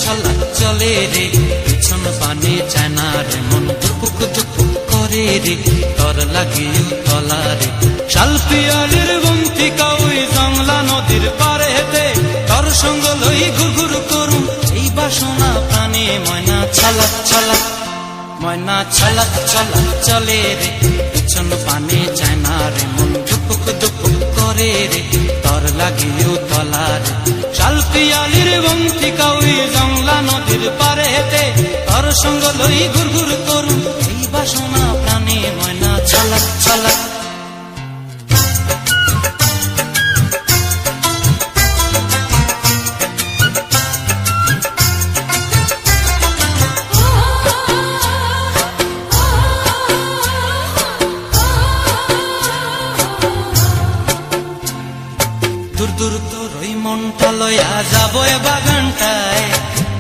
ছলাক চলে রে, পিছন পানে চায় না রে, মন দুপুক দুপুক করে রে, তর লাগিও তলা রে। শাল পিয়ালির বন্তিকা ওই জংলা নদীর পারে হেতে, তর সঙ্গ লই ঘুরঘুর করুম এই বাসনা প্রাণে। ময়না ছলাক ছলাক, ময়না ছলাক ছলাক চলে রে, পিছন পানে চায় না রে, মন দুপুক দুপুক করে রে, তর লাগিও তলা রে। শাল পিয়ালির বন্তিকা ওই জংলা নদীর পারে হেতে, তর সঙ্গ লই ঘুরঘুর করুম এই বাসনা প্রাণে। ময়না ছলাক ছলাক। দূর দূর তোর ওই মনটা লয়া যাবো এ বাগানটায়,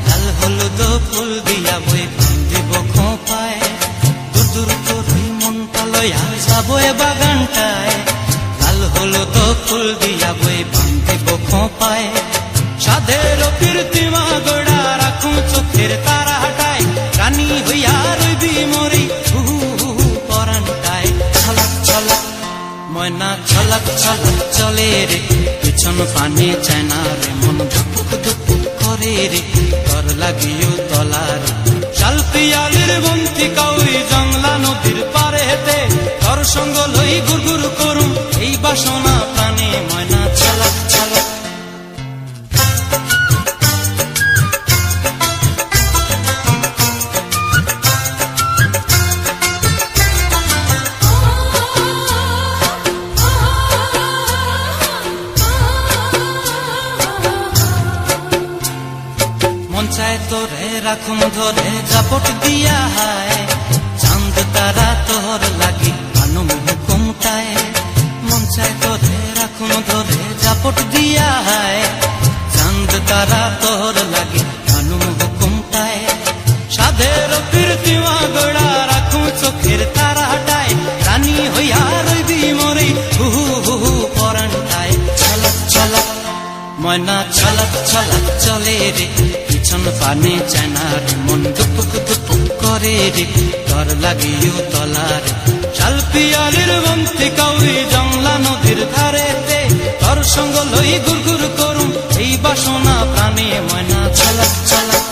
লাল হলুদ ফুল দিয়া বই দিব খোঁপায়। দূর দূর তোর ওই মনটা লয়া যাবো এ বাগানটায়, লাল হলুদ ফুল দিয়া বই দিব খোঁপায়। সাধের কীর্তিমা গোড়া রাখুন চোখের তারা হাটায়, রানী হইয়া রইবি মরি পরানটায়। ছলাক ছলাক, ময়না ছলাক ছলাক চলে রে, পিছন পানে চায় না রে, মন দুপুক দুপুক করে রে, তর লাগিও তলা রে। শাল পিয়ালির বন্তিকা ওই জংলা নদীর পারে হেতে, তর সঙ্গ লই ঘুরঘুর করুম এই বাসনা প্রাণে। ময়না ছলাক ছলাক। মন চায় তোরে রাখুন ধরে জাপট দিয়া হায়, চাঁদ তারা তোর লাগি আনুম হুকুমটায়। মন চায় তোরে রাখুন ধরে জাপট দিয়া হায়, চাঁদ তারা তোর লাগি আনুম হুকুমটায়। সাধের কীর্তিমা গোড়া রাখুন চোখের তারা হাটায়, রানী হইয়া রইবি মরি হুহু হুহু পরানটায়। ছলাক ছলাক, ময়না ছলাক ছলাক চলে রে, পিছন পানে চায় না রে, মন দুপুক দুপুক করে রে, তর লাগিও তলা রে। শাল পিয়ালির বন্তিকা ওই জংলা নদীর ধারেতে, তর সঙ্গ লই ঘুরঘুর করুম এই বাসনা প্রাণে। ময়না ছলাক ছলাক।